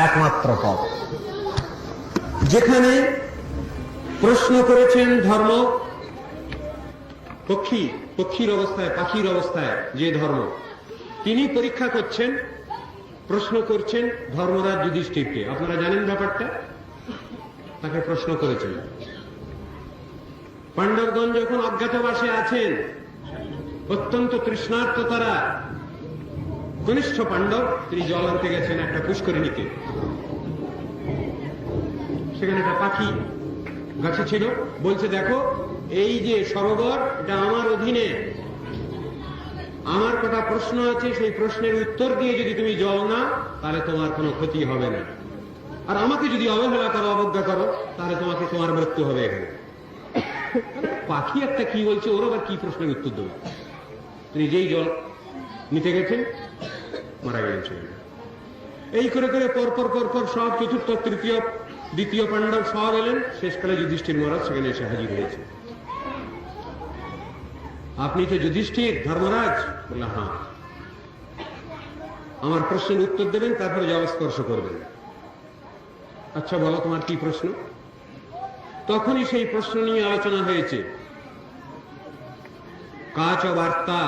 একমাত্র পথ। যেখানে প্রশ্ন করেছেন ধর্ম, পক্ষীর অবস্থায়, পাখির অবস্থায় যে ধর্ম, তিনি পরীক্ষা করছেন, প্রশ্ন করছেন ধর্মরাজ যুধিষ্ঠিরকে। আপনারা জানেন ব্যাপারটা, তাকে প্রশ্ন করেছেন। পাণ্ডবগণ যখন অজ্ঞাতবাসে আছেন, অত্যন্ত তৃষ্ণার্ত তারা, কনিষ্ঠ পাণ্ডব তিনি জল আনতে গেছেন একটা পুষ্করিণীতে। সেখানে একটা পাখি গাছে ছিল, বলছে দেখো এই যে সরোবর, এটা আমার অধীনে, আমার কটা প্রশ্ন আছে, সেই প্রশ্নের উত্তর দিয়ে যদি তুমি জল না, তাহলে তোমার কোনো ক্ষতি হবে না, আর আমাকে যদি অবহেলা করো, অবজ্ঞা করো, তাহলে তোমার মৃত্যু হবে এখানে। পাখি একটা কি বলছে, ওর আবার কি প্রশ্নের উত্তর দেবে? তিনি যেই জল নিতে গেছেন, মারা গেলেন। এই করে করে পরপর সব, চতুর্থ, তৃতীয়, দ্বিতীয় পাণ্ডব সব এলেন। শেষকালে যুধিষ্ঠির মহারাজ সেখানে এসে হাজির হয়েছে। আপনি তো যুধিষ্ঠির ধর্মরাজ? বলল হ্যাঁ। আমার প্রশ্নের উত্তর দেবেন, তারপরে জলস্পর্শ করবেন। আচ্ছা বলো তোমার কি প্রশ্ন? তখনই সেই প্রশ্ন নিয়ে আলোচনা হয়েছে। কাচ বার্তা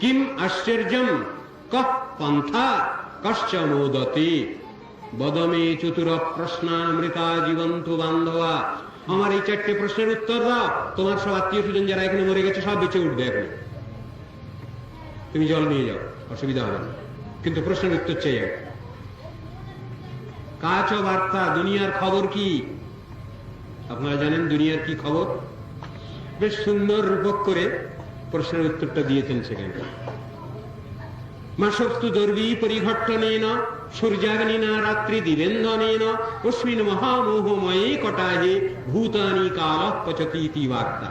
কিম আশ্চর্যম কঃ পন্থা কশ্চ মোদতে বদমে চতুর প্রশ্নামৃতা জীবন্ত বান্ধবা। আমার এই চারটে প্রশ্নের উত্তর দাও, তোমার সব আত্মীয় স্বজন যারা এখানে মরে গেছে সব বেঁচে উঠবে এখন। তুমি জল নিয়ে যাও, অসুবিধা হবে না, কিন্তু প্রশ্নের উত্তর চাই। কাচ বার্তা, দুনিয়ার খবর কি? আপনারা জানেন দুনিয়ার কি খবর? বেশ সুন্দর রূপক করে প্রশ্নের উত্তরটা দিয়েছেন সেখানে। মাসস্তু দর্বী পরিঘট্টনেন সূর্যাগ্নিনা রাত্রি দিবেন্দনেন অস্মিন মহামোহময়ে কটাহে ভূতানি কালঃ পচতি ইতি বার্তা।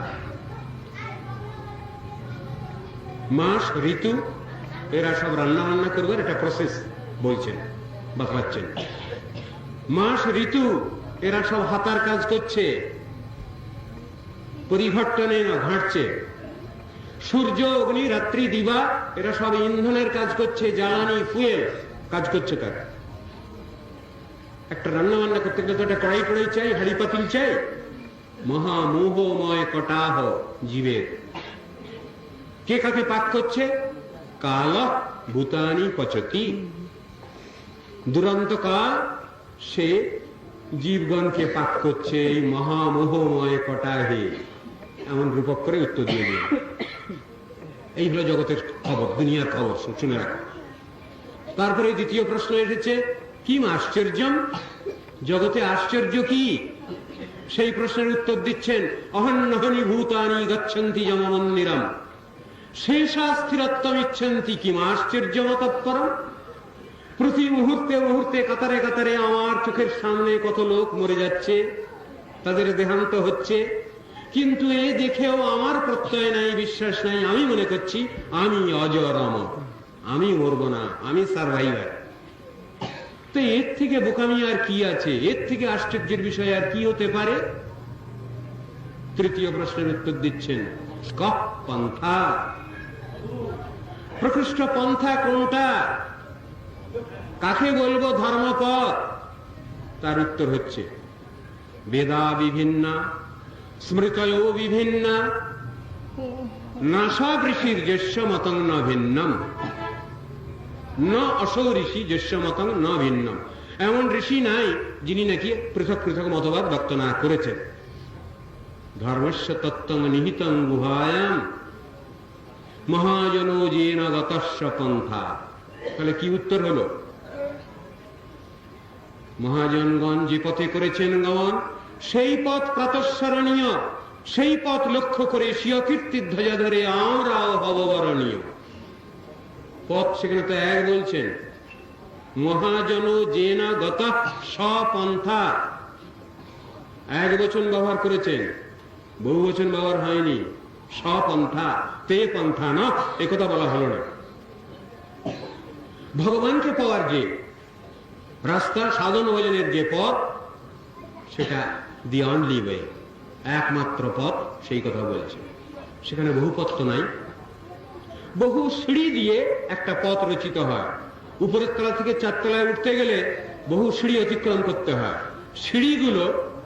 মাস, ঋতু, এরা সব রান্না বান্না করবার একটা প্রসেস বলছেন, বাতলাচ্ছেন। মাস, ঋতু, এরা সব হাতার কাজ করছে, পরিঘট্টনেন ঘাঁটছে। সূর্য, অগ্নি, রাত্রি, দিবা, এরা সব ইন্ধনের কাজ করছে, জ্বালানি, ফুয়েল কাজ করছে। তারা একটা রান্না বান্না করতে গেলে তো একটা কড়াই টড়াই চাই, হাড়ি পাতিল চাই। মহামোহময় কটাহ জীবের। কে কাকে পাক করছে? কাল ভূতানি পচতি। দুরন্ত কাল সে জীবগণকে পাক করছে এই মহামোহময় কটাহে। এমন রূপক করে উত্তর দিয়ে দিল। এই হলো জগতের খবর, দুনিয়ার খবর, শুনে রাখো। তারপরে দ্বিতীয় প্রশ্ন এসেছে, কিম আশ্চর্যম, জগতে আশ্চর্য কি? সেই প্রশ্নের উত্তর দিচ্ছেন, অহন্নহনি ভূতানি গচ্ছন্তি যমমন্দিরম শেষা স্থিরত্বম ইচ্ছন্তি কিম আশ্চর্যম তৎপরম। প্রতি মুহূর্তে মুহূর্তে, কাতারে কাতারে আমার চোখের সামনে কত লোক মরে যাচ্ছে, তাদের দেহান্ত হচ্ছে, কিন্তু এ দেখেও আমার প্রত্যয় নাই, বিশ্বাস নাই। আমি মনে করছি আমি অজর, অমর, আমি মরব না, আমি সারভাইভার। তো এর থেকে বোকামি আর কি আছে? এর থেকে আশ্চর্যের বিষয় আর কি হতে পারে? তৃতীয় প্রশ্নের উত্তর দিচ্ছেন, কঃ পন্থা, প্রকৃষ্ট পন্থা কোনটা? কাকে বলবো ধর্মপথ? তার উত্তর হচ্ছে, বেদা বিভিন্ন, স্মৃতয়ো বিভিন্ন, না সব ঋষির জ্যেষ্ঠ মতং ন ভিন্নম, ন অসৌ ঋষি জ্যেষ্ঠ মতং ন ভিন্নম। এমন ঋষি নাই যিনি নাকি পৃথক পৃথক মতবাদ ব্যক্ত না করেছেন। ধর্মস্য তত্ত্বম নিহিতং গুহায়াম মহাজনো যেন গতস্য পন্থা। তাহলে কি উত্তর হলো? মহাজনগণ যে পথে করেছেন গমন, সেই পথ প্রাতঃস্মরণীয়, সেই পথ লক্ষ্য করে স্বীয় কীর্তির ধ্বজা ধরে আমরাও হব বরণীয়। পথ সেখানে তো এক বলছেন, মহাজন যেন গত স্বপন্থা। এক বচন ব্যবহার করেছেন, বহু বচন ব্যবহার হয়নি। স্বপন্থা, তে পন্থা না, একথা বলা হলো না। ভগবানকে পাওয়ার যে রাস্তা, সাধন ভজনের যে পথ, সেটা দি অনলি ওয়ে, একমাত্র পথ, সেই কথা বলছে। সেখানে বহু পথ তো নাই। বহু সিঁড়ি দিয়ে একটা পথ রচিত হয়। উপরের তলা থেকে 4 তলায় উঠতে গেলে বহু সিঁড়ি অতিক্রম করতে হয়। সিঁড়িগুলো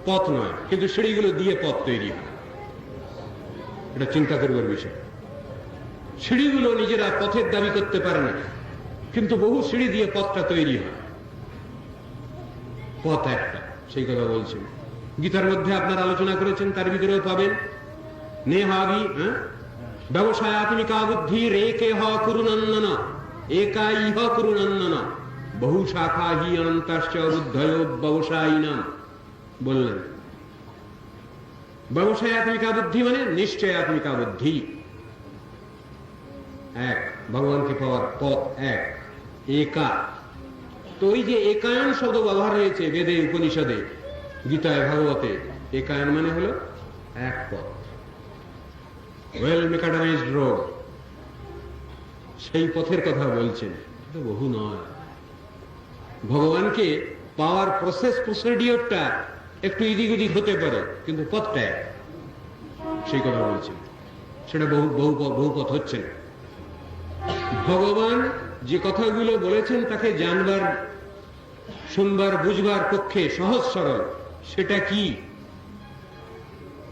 পথ নয়, কিন্তু সিঁড়িগুলো দিয়ে পথ তৈরি হয়। এটা চিন্তা করবার বিষয়। সিঁড়িগুলো নিজেরা পথের দাবি করতে পারে না, কিন্তু বহু সিঁড়ি দিয়ে পথটা তৈরি হয়। পথ একটা, সেই কথা বলছেন। গীতার মধ্যে আপনারা আলোচনা করেছেন, তার ভিতরেও পাবেন নেহাবি ব্যবসায়াত্মিকা বুদ্ধি রেকে হ কুরুনন্দন একা ইহ কুরুনন্দন বহু শাখা হি অনন্তাশ্চ বুদ্ধয় ব্যবসায়িনাম বললেন। ব্যবসায়াত্মিকা বুদ্ধি মানে নিশ্চয়াত্মিকা বুদ্ধি। এক, ভগবানকে পাওয়ার পথ এক, একা। তো ওই যে একায়ন শব্দ ব্যবহার হয়েছে বেদে, উপনিষদে, গীতায়, ভাগবতে, একায়ন মানে হলো এক পথ, ওয়েল মেকাডামাইজড রোড। সেই পথের কথা বলছেন, বহু নয়। ভগবানকে পাওয়ার প্রসিডিওরটা একটু এদিক ওদিক হতে পারে, কিন্তু পথটা এক, সেই কথা বলছেন। সেটা বহু পথ হচ্ছে না। ভগবান যে কথাগুলো বলেছেন তাকে জানবার, শুনবার, বুঝবার পক্ষে সহজ সরল। সেটা কি?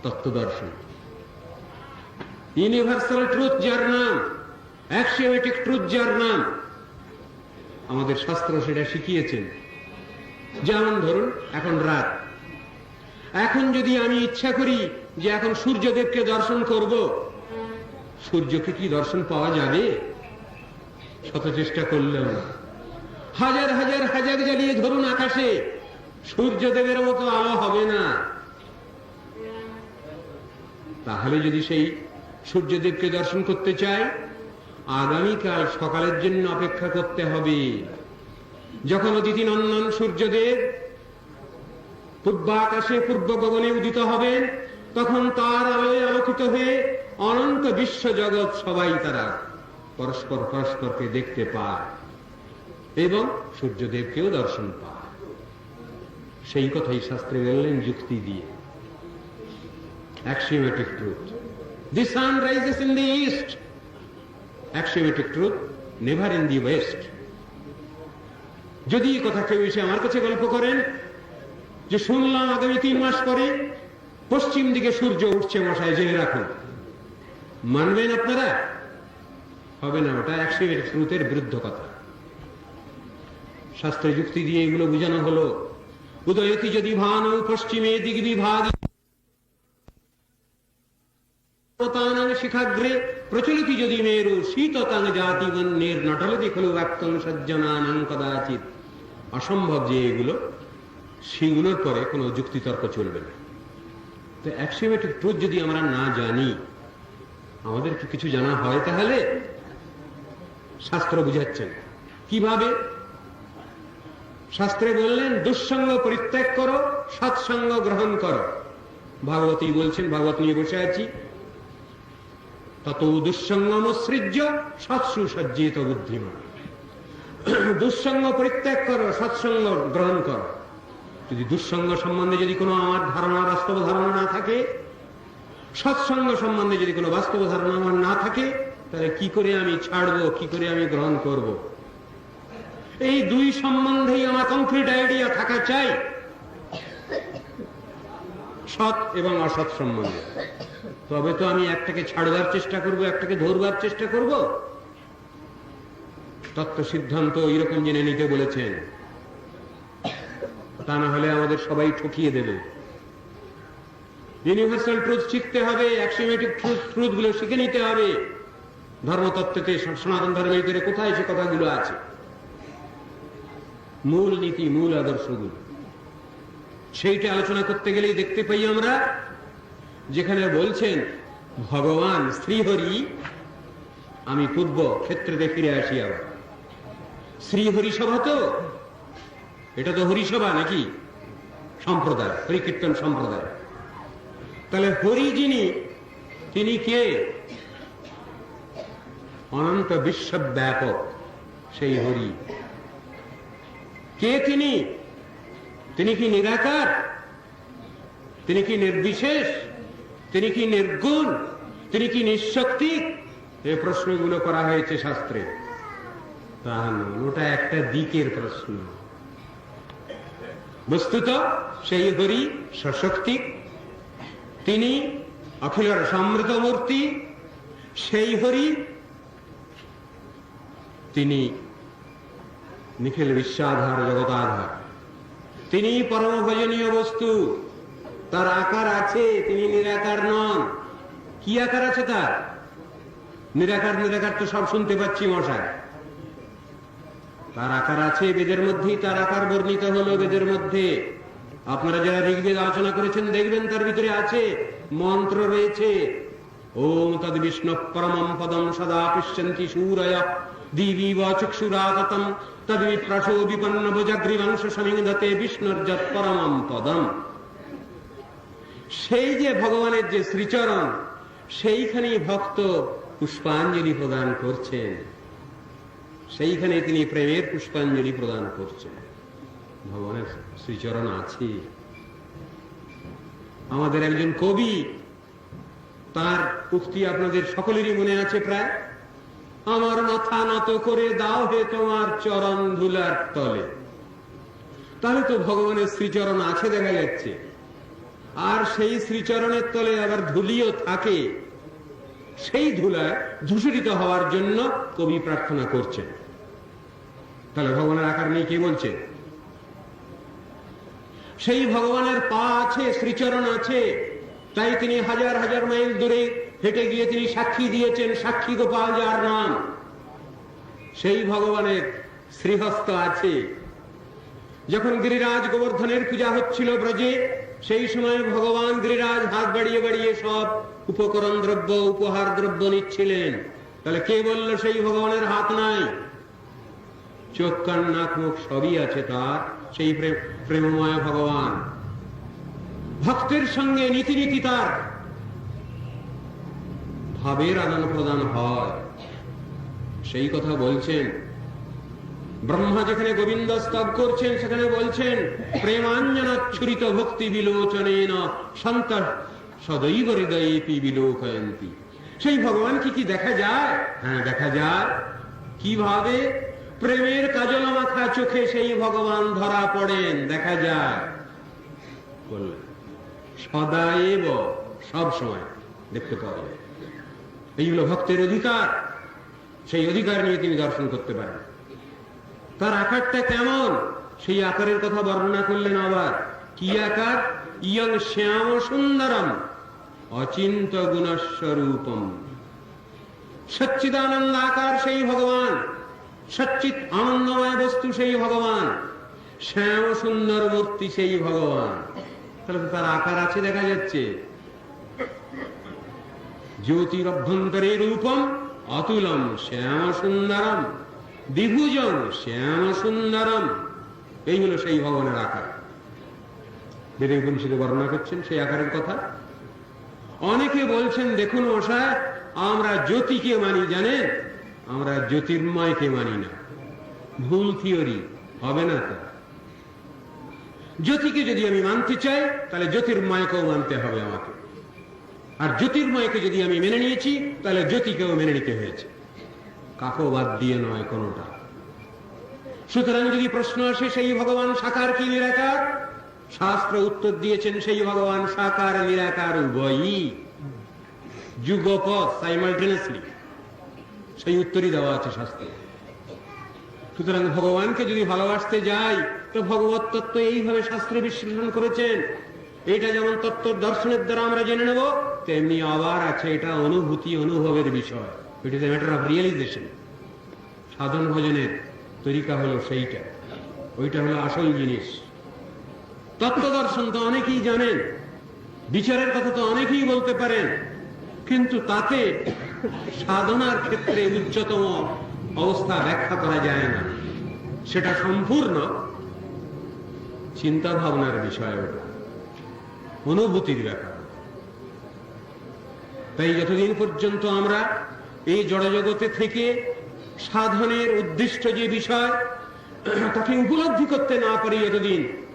তত্ত্বদর্শন, ইউনিভার্সাল ট্রুথ যার নাম, অ্যাক্সিওমেটিক ট্রুথ যার নাম। আমাদের শাস্ত্র সেটা শিখিয়েছেন। যেমন ধরুন, এখন রাত, এখন যদি আমি ইচ্ছা করি যে এখন সূর্যদেবকে দর্শন করব, সূর্যকে কি দর্শন পাওয়া যাবে? শত চেষ্টা করলেও না। হাজার হাজার হাজার জ্বালিয়ে ধরুন আকাশে, সূর্যদেবের মতো আলো হবে না। তাহলে যদি সেই সূর্যদেবকে দর্শন করতে চাই, আগামীকাল সকালের জন্য অপেক্ষা করতে হবে। যখন অদিতি নন্দন সূর্যদেব পূর্বাকাশে, পূর্ব গগনে উদিত হবেন, তখন তার আলোয় আলোকিত হয়ে অনন্ত বিশ্ব জগৎ সবাই তারা পরস্পরকে দেখতে পায় এবং সূর্যদেবকেও দর্শন পায়। সেই কথাই শাস্ত্রে বললেন যুক্তি দিয়ে, axiomatic truth. The sun rises in the east. Axiomatic truth, never in the west. যদি কথা কেউ এসে আমার কাছে গল্প করেন যে শুনলাম আগামী 3 মাস পরে পশ্চিম দিকে সূর্য উঠছে, মশায় জেনে রাখুন, মানবেন আপনারা? হবে না। ওটা axiomatic truth-এর বিরুদ্ধ কথা। শাস্ত্রের যুক্তি দিয়ে এগুলো বোঝানো হলো। উদয়তি যদি ভানু পশ্চিমে দিক বিভাগ শিখাগ্রে প্রচলিত যদি মেরু শীততাং জাতি বন্যের নটলতি খলু ব্যক্তং সজ্জনানাং কদাচিৎ। অসম্ভব যে এগুলো, সেগুলোর পরে কোনো যুক্তিতর্ক চলবে না। তো অ্যাক্সিওমেটিক ট্রুথ যদি আমরা না জানি, আমাদের কি কিছু জানা হয়? তাহলে শাস্ত্র বুঝাচ্ছেন কিভাবে। শাস্ত্রে বললেন দুঃসঙ্গ পরিত্যাগ করো, সৎসঙ্গ গ্রহণ করো। ভাগবতী বলছেন, ভাগবত নিয়ে বসে আছি, তত দুঃসঙ্গমসৃজ্য সৎসু সজ্জিত বুদ্ধিমান। দুঃসঙ্গ পরিত্যাগ করো, সৎসঙ্গ গ্রহণ করো। যদি দুঃসঙ্গ সম্বন্ধে যদি কোনো আমার ধারণা, বাস্তব ধারণা না থাকে, সৎসঙ্গ সম্বন্ধে যদি কোনো বাস্তব ধারণা আমার না থাকে, তাহলে কি করে আমি ছাড়বো, কি করে আমি গ্রহণ করব? এই দুই সম্বন্ধেই আমার কমপ্লিট আইডিয়া থাকা চাই, সৎ এবং অসৎ সম্বন্ধে। তবে তো আমি একটাকে ছাড়বার চেষ্টা করব, একটাকে ধরবার চেষ্টা করব। তত্ত্ব সিদ্ধান্ত এরকম জেনে নিতে বলেছেন, তা না হলে আমাদের সবাই ঠকিয়ে দেবে। ইউনিভার্সাল ট্রুথ শিখতে হবে, অ্যাক্সিওমেটিক ট্রুথ গুলো শিখে নিতে হবে। ধর্মতত্ত্বতে, সনাতন ধর্মের ভিতরে কোথায় সে কথাগুলো আছে, মূল নীতি, মূল আদর্শগুলো, সেইটা আলোচনা করতে গেলেই দেখতে পাই আমরা, যেখানে বলছেন ভগবান শ্রীহরি, আমি পূর্ব ক্ষেত্রে ফিরে আসি আবার। শ্রীহরি সভা তো, এটা তো হরিসভা নাকি, সম্প্রদায়, হরিকীর্তন সম্প্রদায়। তাহলে হরি যিনি, তিনি কে? অনন্ত বিশ্বব্যাপক সেই হরি। কে তিনি? তিনি কি নিরাকার? তিনি কি নির্বিশেষ? তিনি কি নির্গুণ? তিনি কি নিঃশক্তি? এই প্রশ্নগুলো করা হয়েছে শাস্ত্রে। তা নয়, ওটা একটা দিকের প্রশ্ন। বস্তুত সেই হরি সশক্তি, তিনি অখিলের সমৃত মূর্তি। সেই হরি তিনি নিখিল বিশ্বাধার, জগতাধার। তিনি পরম ভজনীয় বস্তু। তার আকার আছে, তিনি নিরাকার নন। কি আকার আছে তার? নিরাকার নিরাকার তো সব শুনতে পাচ্ছি মশাই। তার আকার আছে, বেদের মধ্যেই তার আকার বর্ণিত হলো। বেদের মধ্যে আপনারা যারা ঋগ্বেদ আলোচনা করেছেন দেখবেন তার ভিতরে আছে, মন্ত্র রয়েছে। ওম তদ বিষ্ণু পরমম পদম সদা পশ্যন্তি সূরয়া দিবিব চক্ষুরাততম তদ বিপ্রশো বিপন্ন ভুজগ্রীবংশ সমিংধতে বিষ্ণুর যৎ পরমম পদম। সেই যে ভগবানের যে শ্রীচরণ, সেইখানেই ভক্ত পুষ্পাঞ্জলি প্রদান করছেন। সেইখানে তিনি প্রেমের পুষ্পাঞ্জলি প্রদান করছেন। ভগবানের শ্রীচরণ আছে। আমাদের একজন কবি, তার উক্তি আপনাদের সকলেরই মনে আছে প্রায়, আমার মাথা নত করে দাও হে তোমার চরণ ধুলার তলে। তাহলে তো ভগবানের শ্রীচরণ আছে দেখা যাচ্ছে, আর সেই শ্রীচরণের তলে আবার ধুলিও থাকে। সেই ধুলায় ধূসরিত হওয়ার জন্য কবি প্রার্থনা করছেন। তাহলে ভগবানের আকার নেই কে বলছে? সেই ভগবানের পা আছে, শ্রীচরণ আছে, তাই তিনি হাজার হাজার মাইল দূরে হেঁটে গিয়ে তিনি সাক্ষী দিয়েছেন, সাক্ষী গোপাল যার নাম। সেই ভগবানের শ্রীহস্ত আছে। যখন গিরিরাজ গোবর্ধনের পূজা হচ্ছিল ব্রজে, সেই সময় ভগবান গিরিরাজ হাত বাড়িয়ে বাড়িয়ে সব উপকরণ দ্রব্য, উপহার দ্রব্য নিচ্ছিলেন। তাহলে কে বলল সেই ভগবানের হাত নাই? চোখ কান নাক মুখ সবই আছে তার। সেই প্রেমময় ভগবান, ভক্তের সঙ্গে নীতি নীতি তার ভাবের আদান প্রদান হয়। সেই কথা বলছেন ব্রহ্মা। যেখানে গোবিন্দ স্তব করছেন সেখানে বলছেন প্রেমাঞ্জনাচ্ছুরিত ভক্তি বিলোচনেন সন্ত সদৈব হৃদয়েপি বিলোকয়ন্তি। সেই ভগবান কি দেখা যায়? হ্যাঁ, দেখা যায়। কিভাবে? প্রেমের কাজল মাখা চোখে সেই ভগবান ধরা পড়েন, দেখা যায়। বললেন সদাএব, সব সময় দেখতে পাওয়া যায়। এইগুলো ভক্তের অধিকার। সেই অধিকার নিয়ে তিনি দর্শন করতে পারেন। তার আকারটা কেমন? সেই আকারের কথা বর্ণনা করলেন আবার। কি আকার? ইয়ং শ্যাম সুন্দরম অচিন্ত গুণস্বরূপম। সচ্চিদানন্দ আকার সেই ভগবান, সচ্চিত আনন্দময় বস্তু সেই ভগবান, শ্যাম সুন্দর মূর্তি সেই ভগবান। তাহলে তার আকার আছে, দেখা যাচ্ছে। জ্যোতির অভ্যন্তরে রূপম অতুলম শ্যাম সুন্দরম দ্বিভুজম শ্যাম সুন্দরম। এই হলো সেই ভগবানের আকার। বেদে উপনিষদে বর্ণনা করছেন সেই আকারের কথা। অনেকে বলছেন দেখুন মশাই, আমরা জ্যোতিকে মানি, জানেন, আমরা জ্যোতির্ময়কে মানি না। ভুল থিওরি, হবে না। তা জ্যোতিকে যদি আমি মানতে চাই তাহলে জ্যোতির্ময়কেও মানতে হবে আমাকে। আর জ্যোতির্ময়কে যদি আমি মেনে নিয়েছি তাহলে জ্যোতিকেও মেনে নিতে হয়েছে, কাকেও বাদ দিয়ে নয় কোনোটা। সুতরাং যদি প্রশ্ন আসে সেই ভগবান সাকার কি নিরাকার, শাস্ত্র উত্তর দিয়েছেন সেই ভগবান সাকার নিরাকার উভয়ই, যুগপৎ, সাইমালটেনিয়াসলি। সেই উত্তরই দেওয়া আছে শাস্ত্রে। সুতরাং ভগবানকে যদি ভালোবাসতে যাই তো ভগবত তত্ত্ব এইভাবে শাস্ত্রে বিশ্লেষণ করেছেন। এটা যেমন তত্ত্ব দর্শনের দ্বারা আমরা জেনে নেব, তেমনি আবার আছে এটা অনুভূতি, অনুভবের বিষয়। It is a matter of realisation. সাধন ভজনের তরিকা হলো সেইটা, ওইটা হলো আসল জিনিস। তত্ত্ব দর্শন তো অনেকেই জানেন, বিচারের কথা তো অনেকেই বলতে পারেন, কিন্তু তাতে সাধনার ক্ষেত্রে উচ্চতম অবস্থা ব্যাখ্যা করা যায় না। সেটা সম্পূর্ণ চিন্তা ভাবনার বিষয়, ওটা অনুভূতির ব্যাপার। তাই যতদিন পর্যন্ত আমরা এই জড়জগতে থেকে সাধনের উদ্দিষ্ট যে বিষয় তাকে উপলব্ধি করতে না পারি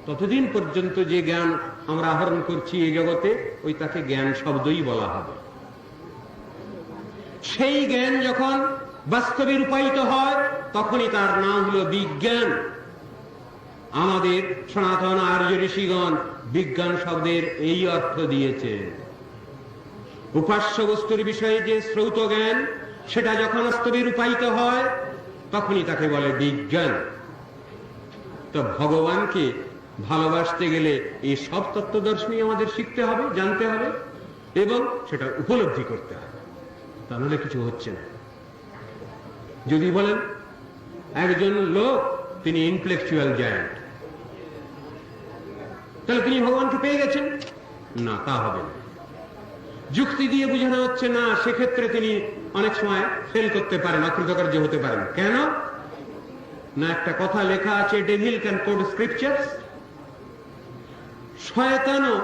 ততদিন পর্যন্ত যে জ্ঞান আমরা আহরণ করছি এই জগতে, ওই তাকে জ্ঞান শব্দই বলা হবে। সেই জ্ঞান যখন বাস্তবে রূপায়িত হয় তখনই তার নাম হলো বিজ্ঞান। আমাদের সনাতন আর্য ঋষিগণ বিজ্ঞান শব্দের এই অর্থ দিয়েছে। উপাস্য বস্তুর বিষয়ে যে শ্রৌত জ্ঞান, সেটা যখন বাস্তবে রূপায়িত হয় তখনই তাকে বলে বিজ্ঞান। তো ভগবানকে ভালোবাসতে গেলে এই সব তত্ত্বদর্শনী আমাদের শিখতে হবে, জানতে হবে এবং সেটা উপলব্ধি করতে হবে, তাহলে কিছু হচ্ছে না। যদি বলেন একজন লোক তিনি ইন্টেলেকচুয়াল জায়ান্ট, তাহলে তিনি ভগবানকে পেয়ে গেছেন, না, তা হবে না। যুক্তি দিয়ে বোঝানো হচ্ছে না, সেক্ষেত্রে তিনি অনেক সময় ফেল করতে পারেন, অকৃতকার্য হতে পারেন। কেন না? একটা কথা লেখা আছে, ডেভিল ক্যান কোড স্ক্রিপচার্স। শয়তানও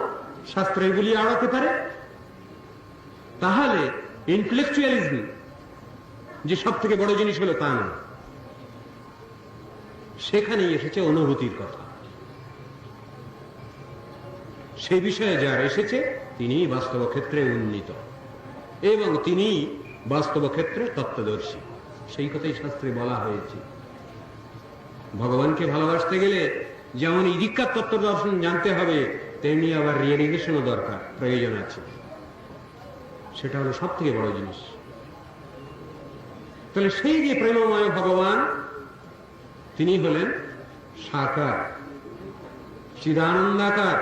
শাস্ত্র এগুলি আড়াতে পারে। তাহলে ইন্টেলেকচুয়ালিজম যে সব থেকে বড় জিনিস হলো তা না, সেখানেই এসেছে অনুভূতির কথা। সেই বিষয়ে যার এসেছে তিনি বাস্তব ক্ষেত্রে উন্নীত এবং তিনি বাস্তব ক্ষেত্রে তত্ত্বদর্শী, সেই কথাই শাস্ত্রে বলা হয়েছে। ভগবানকে ভালোবাসতে গেলে যেমন ইদিকার তত্ত্ব দর্শন জানতে হবে, তেমনি আবার রিয়েলাইজেশনও দরকার, প্রয়োজন আছে। সেটা হলো সব থেকে বড় জিনিস। তাহলে সেই যে প্রেমময় ভগবান, তিনি হলেন সাকার, চিদানন্দাকার।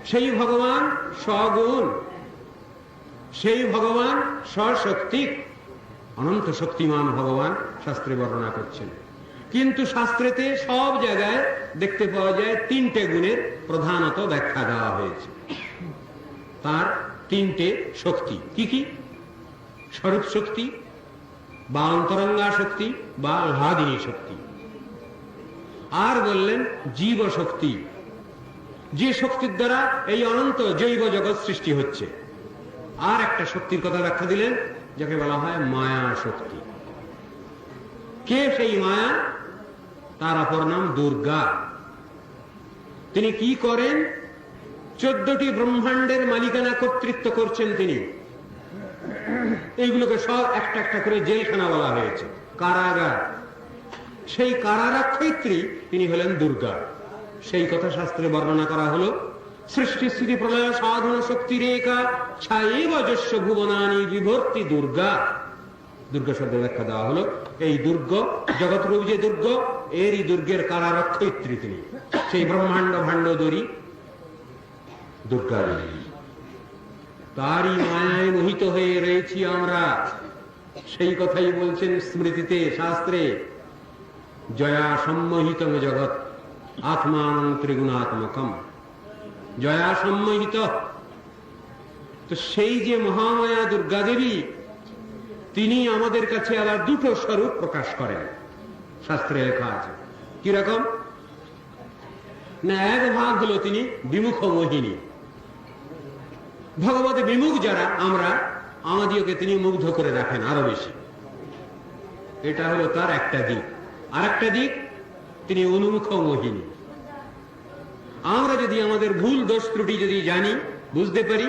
সেই ভগবান সগুণ, সেই ভগবান সশক্তি, অনন্ত শক্তিমান ভগবান শাস্ত্রে বর্ণনা করছেন। কিন্তু শাস্ত্রেতে সব জায়গায় দেখতে পাওয়া যায় তিনটে গুণের প্রধানত ব্যাখ্যা দেওয়া হয়েছে। তার তিনটে শক্তি কি কি? স্বরূপ শক্তি বা অন্তরঙ্গা শক্তি বা লাদিনী শক্তি। আর বললেন জীব শক্তি, যে শক্তির দ্বারা এই অনন্ত জৈব জগৎ সৃষ্টি হচ্ছে। আর একটা শক্তির কথা ব্যাখ্যা দিলেন, যাকে বলা হয় মায়া শক্তি। কে সেই মায়া? তার অপর নাম দুর্গা। তিনি কি করেন? 14টি ব্রহ্মাণ্ডের মালিকানা কর্তৃত্ব করছেন তিনি। এইগুলোকে সব একটা একটা করে জেলখানা বলা হয়েছে, কারাগার। সেই কারারক্ষয়িত্রী তিনি হলেন দুর্গা। সেই কথা শাস্ত্রে বর্ণনা করা হলো, সৃষ্টি স্থিতি প্রলয় সাধন শক্তি রেখা ছায়েব যস্য ভুবনানি বিভর্তি দুর্গা। দুর্গা শব্দের ব্যাখ্যা দেওয়া হলো, এই দুর্গ জগৎরূপ যে দুর্গ, এরই দুর্গের কারারক্ষয়িত্রী তিনি। সেই ব্রহ্মাণ্ড ভাণ্ডদরি দুর্গা দেবী। তারই মায়ায় মোহিত হয়ে রয়েছি আমরা। সেই কথাই বলছেন স্মৃতিতে, শাস্ত্রে, জয়া সম্মোহিতম জগৎ আত্মান ত্রিগুণাত্মকম। জয়া সম্মোহিত। তো সেই যে মহামায়া দুর্গা দেবী, তিনি আমাদের কাছে আবার দুটো স্বরূপ প্রকাশ করেন, শাস্ত্রে লেখা আছে। কিরকম না? এক ভাগ হলো তিনি বিমুখ মোহিনী। ভগবত বিমুখ যারা আমরা, আমাদিওকে তিনি মুগ্ধ করে রাখেন আরো বেশি। এটা হলো তার একটা দিক। আর একটা দিক, তিনি অনুমুখ মোহিনী। আমরা যদি আমাদের ভুল দোষ ত্রুটি যদি জানি, বুঝতে পারি,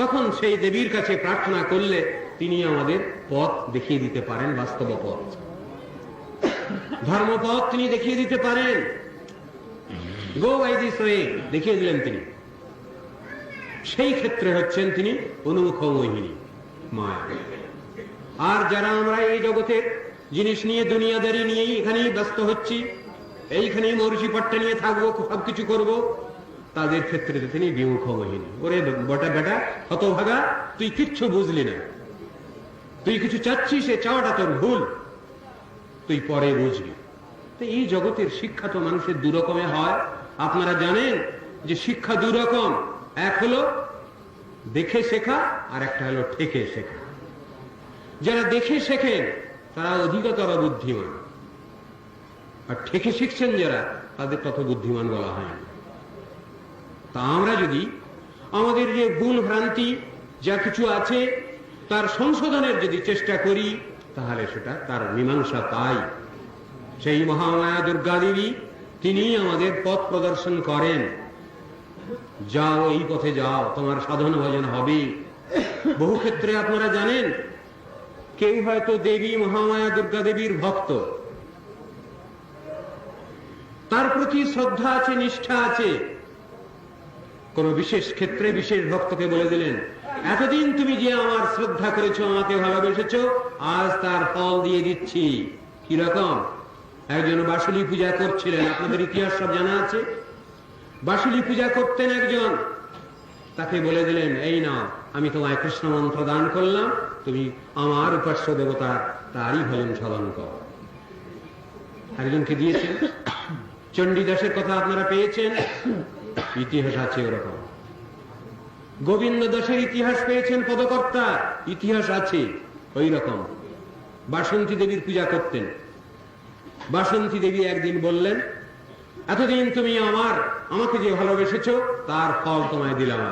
তখন সেই দেবীর কাছে প্রার্থনা করলে তিনি আমাদের পথ দেখিয়ে দিতে পারেন, বাস্তব পথ, ধর্মপথ তিনি দেখিয়ে দিতে পারেন। গো বাই দিস ওয়ে দেখিয়ে দিলেন তিনি। সেই ক্ষেত্রে হচ্ছেন তিনি অনুমুখ মোহিনী মায়া। আর যারা আমরা এই জগতের জিনিস নিয়ে, দুনিয়াদারি নিয়েই এখানেই ব্যস্ত হচ্ছি, এইখানেই মৌর্ষি পট্টা নিয়ে থাকবো, সবকিছু করবো, তাদের ক্ষেত্রে তিনি বিমুখ মোহিনী। ওরে বটা বেটা হতভাগা, তুই কিচ্ছু বুঝলি না, তুই কিছু চাচ্ছিস, সে চাওয়াটা তোর ভুল, তুই পরে বুঝবি। তো এই জগতের শিক্ষা তো মানুষের দুরকমে হয়। আপনারা জানেন যে শিক্ষা দুরকম, এক হলো দেখে শেখা, আর একটা হলো ঠেকে শেখা। যারা দেখে শেখেন তারা অধিকতর বুদ্ধিমান, আর ঠেকে শিখছেন যারা, তাদের তত বুদ্ধিমান বলা হয় না। তা আমরা যদি আমাদের যে ভুল ভ্রান্তি যা কিছু আছে তার সংশোধনের যদি চেষ্টা করি, তাহলে সেটা তার মীমাংসা পাই। সেই মহামায়া দুর্গা দেবী তিনি আমাদের পথ প্রদর্শন করেন। যাও, এই পথে যাও, তোমার সাধন ভজন হবে। বহু ক্ষেত্রে আপনারা জানেন কেউ হয়তো দেবী মহামায়া দুর্গা দেবীর ভক্ত, তার প্রতি শ্রদ্ধা আছে, নিষ্ঠা আছে, কোন বিশেষ ক্ষেত্রে বিশেষ ভক্তকে বলে দিলেন, এতদিন তুমি যে আমার শ্রদ্ধা করেছো, আমাকে ভালোবেসেছো, আজ তার ফল দিয়ে দিচ্ছি। কিরকম? একজন বাসুলি পূজা করছিলেন, আপনাদের ইতিহাস সব জানা আছে। বাসুলি পূজা করতেন একজন, তাকে বলে দিলেন, এই নাও, আমি তোমায় কৃষ্ণ মন্ত্র দান করলাম, তুমি আমার উপাস্য দেবতা তারই ভজন সাধন কর। একজনকে দিয়েছেন। চণ্ডীদাসের কথা আপনারা পেয়েছেন, ইতিহাস আছে ওরকম। গোবিন্দ দাসের ইতিহাস পেয়েছেন, পদকর্তা, ইতিহাস আছে ওই রকম। বাসন্তী দেবীর পূজা করতেন। বাসন্তী দেবী একদিন বললেন, এতদিন তুমি আমাকে যে ভালোবেসেছো, তার ফল তোমায় দিলাম।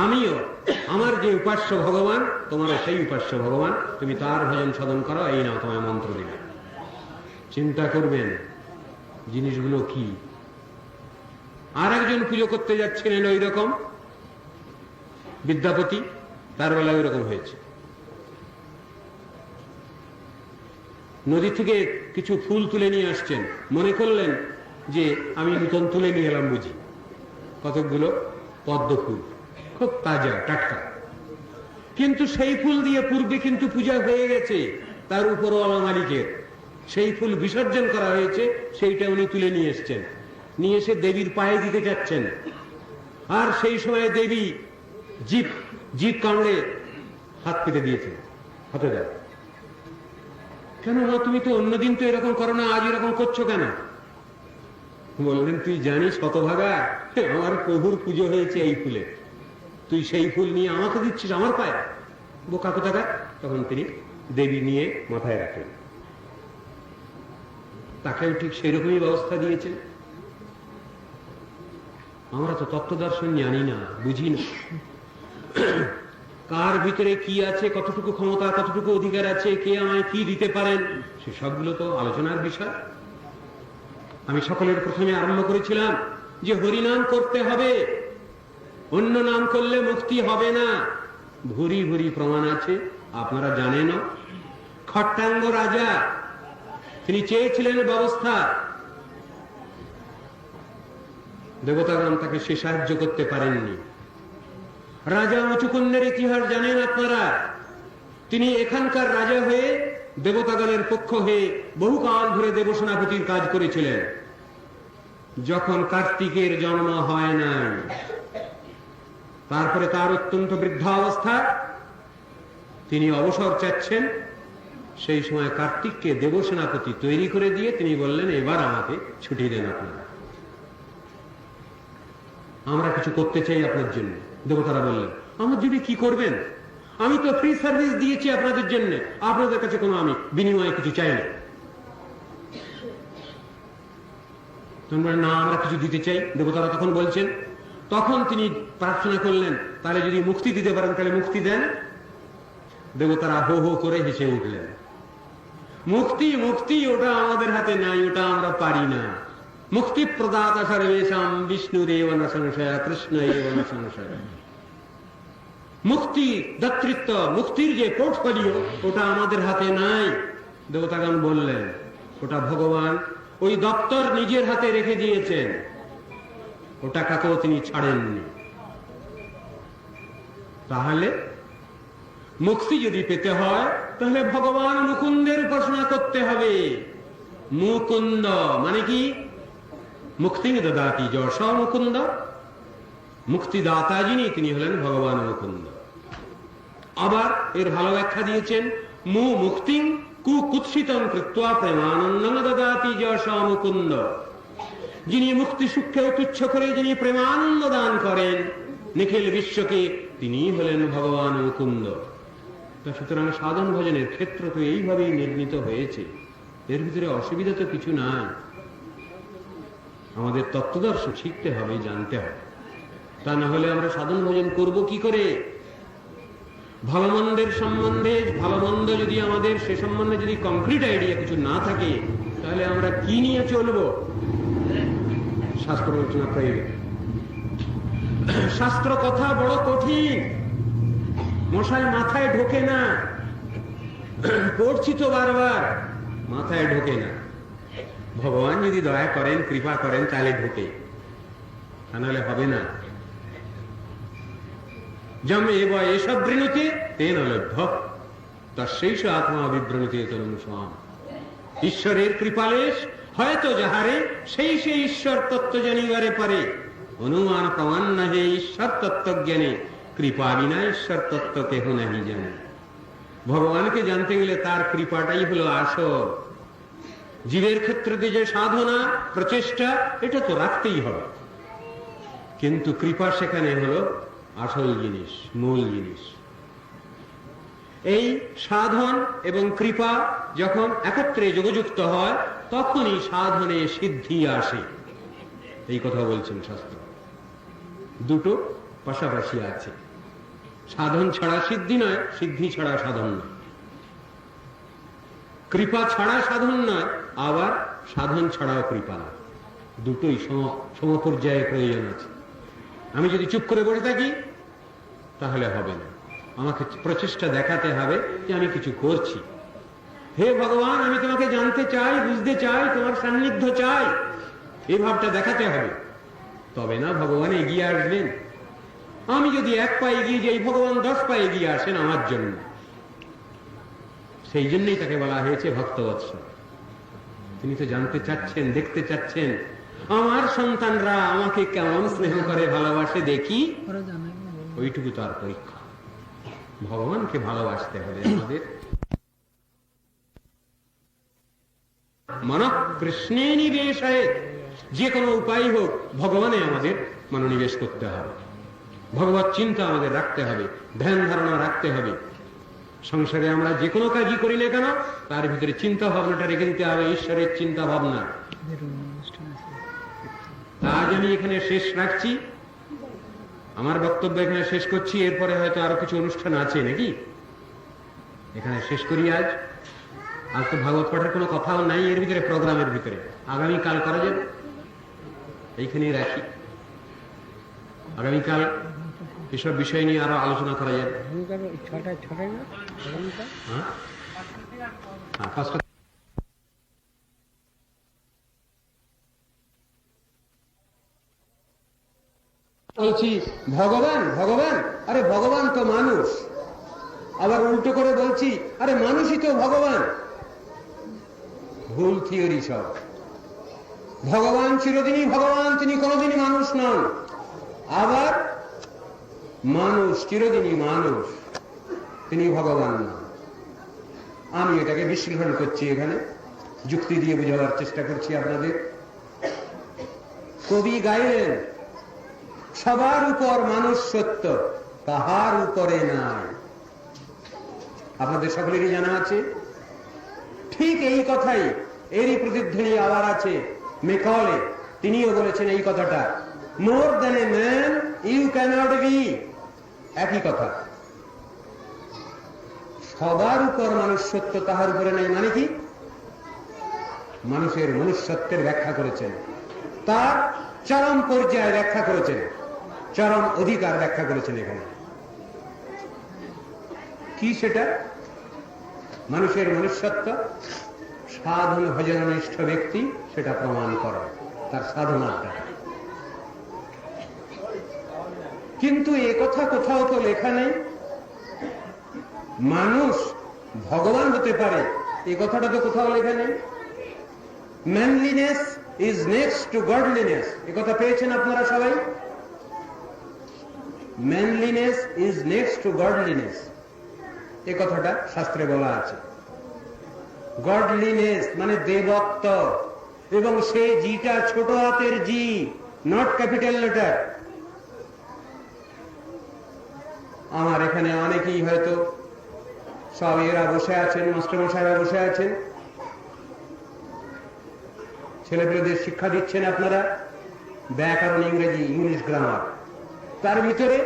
আমিও আমার যে উপাস্য ভগবান, তোমার সেই উপাস্য ভগবান, তুমি তার ভজন সাধন করো, এই নাও তোমায় মন্ত্র দিলাম। চিন্তা করবেন জিনিসগুলো কি। আর একজন পুজো করতে যাচ্ছিলেন ওই রকম, বিদ্যাপতি, তার বেলায় ওই রকম হয়েছে। নদী থেকে কিছু ফুল তুলে নিয়ে আসছেন, মনে করলেন যে আমি নতুন তুলে নিয়ে এলাম বুঝি। কতকগুলো পদ্ম ফুল, খুব তাজা টাটকা, কিন্তু সেই ফুল দিয়ে পূর্বে কিন্তু পূজা হয়ে গেছে তার উপরওয়ালা মালিকের। সেই ফুল বিসর্জন করা হয়েছে, সেইটা উনি তুলে নিয়ে এসছেন, নিয়ে এসে দেবীর পায়ে দিতে যাচ্ছেন। আর সেই সময় দেবী জিভ কামড়ে হাত পেতে দিয়েছে, হাতে দেয়। কেন মা, তুমি তো অন্যদিন তো এরকম করো না, আজ এরকম করছো কেন? বললেন, তুই জানিস হতভাগা, আমার প্রভুর পুজো হয়েছে এই ফুলে, তুই সেই ফুল নিয়ে আমাকে দিচ্ছিস আমার পায়ে? বোকা কোথাকা। তখন তিনি দেবী নিয়ে মাথায় রাখেন। তাকেও ঠিক সেরকমই ব্যবস্থা দিয়েছেন। আমরা তো তত্ত্ব দর্শন জানি না, বুঝি না, কার ভিতরে কি আছে, কতটুকু ক্ষমতা, কতটুকু অধিকার আছে, কে আমায় কি দিতে পারেন, সে সবগুলো তো আলোচনার বিষয়। আমি সকলের প্রথমে আরম্ভ করেছিলাম যে হরিনাম করতে হবে, অন্য নাম করলে মুক্তি হবে না। ভুরি ভুরি প্রমাণ আছে, আপনারা জানেন। খট্টাঙ্গ রাজা, তিনি চেয়েছিলেন ব্যবস্থা, দেবতাগণ তাকে সে সাহায্য করতে পারেননি। রাজা মুচুকুন্দের ইতিহাস জানেন আপনারা। তিনি এখানকার রাজা হয়ে দেবতাগণের পক্ষ হয়ে বহুকাল ধরে দেবসেনাপতির কাজ করেছিলেন। যখন কার্তিকের জন্ম হয় নাই, তারপরে তার অত্যন্ত বৃদ্ধাবস্থা, তিনি অবসর চাচ্ছেন, সেই সময় কার্তিককে দেবসেনাপতি তৈরি করে দিয়ে তিনি বললেন, এবার আমাকে ছুটি দেন আপনারা, আমরা কিছু করতে চাই আপনার জন্য। দেবতারা বললেন, আমার জন্য কি করবেন? আমি তো ফ্রি সার্ভিস দিয়েছি আপনাদের জন্য, আপনাদের কাছে কোনো আমি বিনিময়ে কিছু চাই না। না, আমরা কিছু দিতে চাই। দেবতারা তখন বলছেন, তখন তিনি প্রার্থনা করলেন, তাহলে যদি মুক্তি দিতে পারেন তাহলে মুক্তি দেন। দেবতারা হো হো করে হেসে উঠলেন, মুক্তি মুক্তি ওটা আমাদের হাতে নাই, ওটা আমরা পারি না। মুক্তি প্রদাতা সর্বেশাম বিষ্ণুরেব ন সংশয় কৃষ্ণ এব ন সংশয়। মুক্তি দাতৃত্ব, মুক্তির যে পোর্টফোলিও, ওটা আমাদের হাতে নাই। দেবতাগণ বললেন, ওটা ভগবান ওই দপ্তর নিজের হাতে রেখে দিয়েছেন, ওটা কাকেও তিনি ছাড়েননি। তাহলে মুক্তি যদি পেতে হয়, তাহলে ভগবান মুকুন্দের উপাসনা করতে হবে। মুকুন্দ মানে কি? মুক্তি দদাতি যশ মুকুন্দ, মুক্তিদাতা যিনি, তিনি হলেন ভগবান মুকুন্দ। আবার এর ভালো ব্যাখ্যা দিয়েছেন, মুক্তিং কুৎসিতং কৃত্বা প্রেমানন্দং দদাতি যশ মুকুন্দ। যিনি মুক্তি সুখকে তুচ্ছ করে যিনি প্রেমানন্দ দান করেন নিখিল বিশ্বকে, তিনি হলেন ভগবান মুকুন্দ। সুতরাং সাধন ভজনের ক্ষেত্র তো এইভাবেই নির্মিত হয়েছে, এর ভিতরে অসুবিধা তো কিছু নাই। আমাদের তত্ত্বদর্শন শিখতে হবে, জানতে হবে, তা না হলে আমরা সাধন ভজন করব কি করে? ভালো মন্দের সম্বন্ধে, ভালো মন্দ যদি আমাদের সে সম্বন্ধে যদি কংক্রিট আইডিয়া কিছু না থাকে, তাহলে আমরা কি নিয়ে চলবো? শাস্ত্র রচনা প্রয়োজন। শাস্ত্র কথা বড় কঠিন, মশাই মাথায় ঢোকে না, পড়ছি তো বারবার, মাথায় ঢোকে না। ভগবান যদি দয়া করেন, কৃপা করেন, তাহলে ঢোকে, তা নাহলে হবে না। যম এব এসব বৃণতে তেন লভ্য তস্যৈষ আত্মা বিভ্রণতে তনুষাম। ঈশ্বরের কৃপালেশ হয়তো যাহারে, সেই সে ঈশ্বর তত্ত্ব জানিবারে পারে। অনুমান প্রমাণ নাহে ঈশ্বর তত্ত্ব জ্ঞানে, কৃপা বিনা ঈশ্বর তত্ত্ব কেহ নাহি জানে। ভগবানকে জানতে গেলে তার কৃপাটাই হলো আসল। জীবের ক্ষেত্রে যে সাধনা প্রচেষ্টা, এটা তো রাখতেই হবে, কিন্তু কৃপা সেখানে হলো আসল জিনিস, মূল জিনিস। এই সাধন এবং কৃপা যখন একত্রে যোগযুক্ত হয়, তখনই সাধনে সিদ্ধি আসে। এই কথা বলছেন শাস্ত্র। দুটো পাশাপাশি আছে, সাধন ছাড়া সিদ্ধি নয়, সিদ্ধি ছাড়া সাধন নয়, কৃপা ছাড়া সাধন নয়, আবার সাধন ছাড়াও কৃপা নয়। দুটোই সমপর্যায়ে প্রয়োজন আছে। আমি যদি চুপ করে বসে থাকি তাহলে হবে না, আমাকে প্রচেষ্টা দেখাতে হবে যে আমি কিছু করছি। হে ভগবান, আমি তোমাকে জানতে চাই, বুঝতে চাই, তোমার সান্নিধ্য চাই, এই ভাবটা দেখাতে হবে, তবে না ভগবান এগিয়ে আসবেন। আমি যদি 1 পা এগিয়ে যাই, ভগবান 10 পা এগিয়ে আসেন আমার জন্য। সেই জন্যই তাকে বলা হয়েছে ভক্তবৎসল। তিনি তো জানতে চাচ্ছেন, দেখতে চাচ্ছেন আমার সন্তানরা আমাকে কেমন স্নেহ করে, ভালোবাসে দেখি, ওইটুকু তার পরীক্ষা। ভগবানকে ভালোবাসতে হবে আমাদের। মনঃ কৃষ্ণে নিবেশায়, যে কোনো উপায় হোক ভগবানে আমাদের মনোনিবেশ করতে হবে, ভগবত চিন্তা আমাদের রাখতে হবে, ধ্যান ধারণা রাখতে হবে। সংসারে আমরা যে কোনো কাজই করি না কেন, তার ভিতরে চিন্তা ভাবনাটা রেখে দিতে হবে, ঈশ্বরের চিন্তা ভাবনা। আজ আমি এখানে শেষ রাখছি, আমার বক্তব্য এখানে শেষ করছি। এরপরে হয়তো আরো কিছু অনুষ্ঠান আছে নাকি, এখানে শেষ করি আজ। আজ তো ভাগবত পাঠের কোনো কথাও নাই এর ভিতরে, প্রোগ্রামের ভিতরে। আগামীকাল করা যাবে, এইখানেই রাখি। আগামীকাল এসব বিষয় নিয়ে আরো আলোচনা করা যাবে। বলছি ভগবান ভগবান, আরে ভগবান তো মানুষ। আবার উল্টো করে বলছি আরে মানুষই তো ভগবান। ভুল থিওরি সব। ভগবান চিরদিনই ভগবান, তিনি কোনোদিনই মানুষ নন। আবার মানুষ চিরদিনই মানুষ, তিনি ভগবান নন। আমি এটাকে বিশ্লেষণ করছি, এখানে যুক্তি দিয়ে বোঝাবার চেষ্টা করছি আপনাদের। কবি গাইলেন, সবার উপর মানুষ সত্য, কাহার উপরে নাই। আপনাদের সকলেরই জানা আছে। ঠিক এই কথাই, এরই প্রতিধ্বনি আবার আছে মেকলে। তিনিও বলেছেন এই কথাটা, more than a man you cannot be. একই কথা, সবার উপর মানুষ সত্য, তাহার উপরে নাই। মানে কি? মানুষের মনুষ্যত্বের ব্যাখ্যা করেছেন, তার চরম পর্যায়ে ব্যাখ্যা করেছেন, চরম অধিকার ব্যাখ্যা করেছেন। এখানে কি সেটা? মানুষের মনুষ্যত্ব সাধন ভজননিষ্ঠ ব্যক্তি সেটা প্রমাণ করে তার সাধনাটা। কিন্তু এ কথা কোথাও তো লেখা নেই মানুষ ভগবান হতে পারে, এই কথাটা তো কোথাও লেখা নেই। Manliness is next two godliness, এ কথা পেয়েছেন আপনারা সবাই? ম্যানলিনেস ইজ নেক্সট টু গডলিনেস, এ কথাটা শাস্ত্রে বলা আছে। গডলিনেস মানে দেবত্ব, এবং সে জিটা ছোট হাতের জি, নট ক্যাপিটাল লেটার। আমার এখানে অনেকেই হয়তো সব এরা বসে আছেন, মাস্টারমশাইরা বসে আছেন, ছেলেপেলেদের শিক্ষা দিচ্ছেন আপনারা, ব্যাকরণ, ইংরেজি, ইংলিশ গ্রামার। তার ভিতরে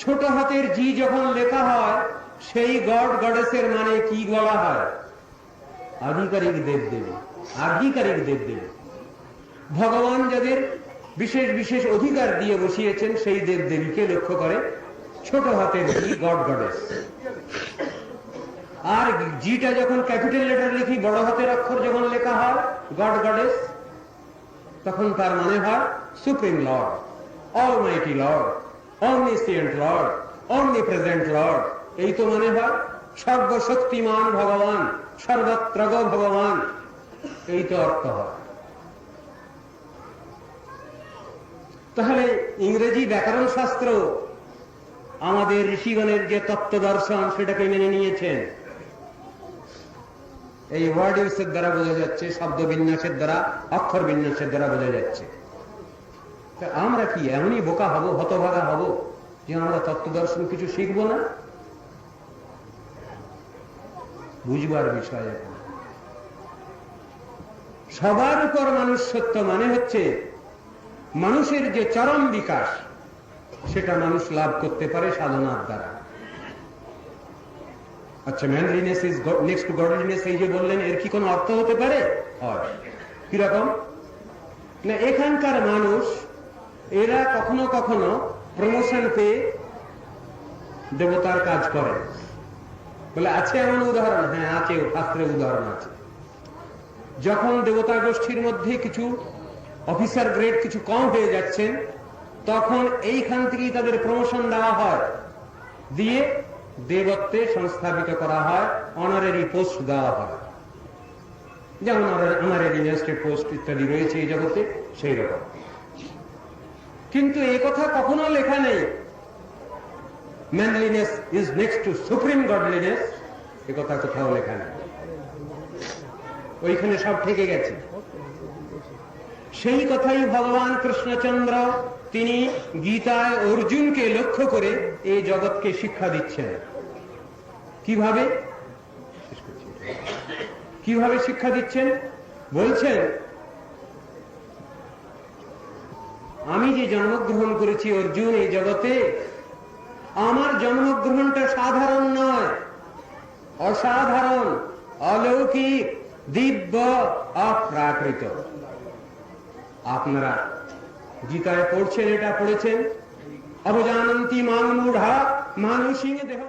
ছোট হাতের জি যখন লেখা হয়, সেই গড গডেসের মানে কি বলা হয়? আধিকারিক দেবদেবী, আধিকারিক দেবদেবী। ভগবান যাদের বিশেষ বিশেষ অধিকার দিয়ে বসিয়েছেন, সেই দেবদেবীকে লক্ষ্য করে ছোট হাতের জি, গড গডেস। আর জিটা যখন ক্যাপিটাল লেটার লিখি, বড় হাতের অক্ষর যখন লেখা হয় গড গডেস, তখন তার মানে হয় supreme Lord, almighty Lord, omniscient Lord, omnipresent Lord. এই তো মানে হয় সর্বশক্তিমান ভগবান, সর্বত্রগ ভগবান, এই তো অর্থ হয়। তাহলে ইংরেজি ব্যাকরণ শাস্ত্র আমাদের ঋষিগণের যে তত্ত্ব দর্শন সেটাকে মেনে নিয়েছেন। এই ওয়ার্ড ইউজের দ্বারা বোঝা যাচ্ছে, শব্দ বিন্যাসের দ্বারা, অক্ষর বিন্যাসের দ্বারা বোঝা যাচ্ছে। আমরা কি এমনই বোকা হব, হতভাগা হব যে আমরা তত্ত্ব দর্শন কিছু শিখবো না? বুঝবার বিষয়। এখন সবার উপর মানুষ সত্য মানে হচ্ছে মানুষের যে চরম বিকাশ, সেটা মানুষ লাভ করতে পারে সাধনার দ্বারা। আচ্ছা, ম্যানলিনেস ইজ নেক্সট টু গডলিনেস, এই যে বললেন, এর কি কোনো অর্থ হতে পারে? কিরকম না, এখানকার মানুষ এরা কখনো কখনো প্রমোশন পেয়ে দেবতার কাজ করে বলে। আছে এমন উদাহরণ? হ্যাঁ আছে, শাস্ত্রে উদাহরণ আছে। যখন দেবতা গোষ্ঠীর মধ্যে কিছু অফিসার গ্রেড কিছু কম হয়ে যাচ্ছেন, তখন এইখান থেকেই তাদের প্রমোশন দেওয়া হয়, দিয়ে দেবত্বে সংস্থাপিত করা হয়, অনারারি পোস্ট দেওয়া হয়। যেমন অনারারি ইনস্টেড পোস্ট ইত্যাদি রয়েছে এই জগতে, সেই রকম। কিন্তু এই কথা কখনো লেখা নেই manliness is next to supreme godliness, এ কথা কোথাও লেখা নেই। ওইখানে সব থেকে গেছে। সেই কথাই ভগবান কৃষ্ণচন্দ্র তিনি গীতায় অর্জুনকে লক্ষ্য করে এই জগৎকে শিক্ষা দিচ্ছেন। কিভাবে কিভাবে শিক্ষা দিচ্ছেন? বলছেন, আমি যে জন্মগ্রহণ করেছি অর্জুন এই জগতে, আমার জন্মগ্রহণটা সাধারণ নয়, অসাধারণ, অলৌকিক, দিব্য, অপ্রাকৃত। আপনারা গীতায় পড়ছেন, এটা পড়েছেন, অবজানন্তি মাং মূঢ়া মানুষিং দেহ।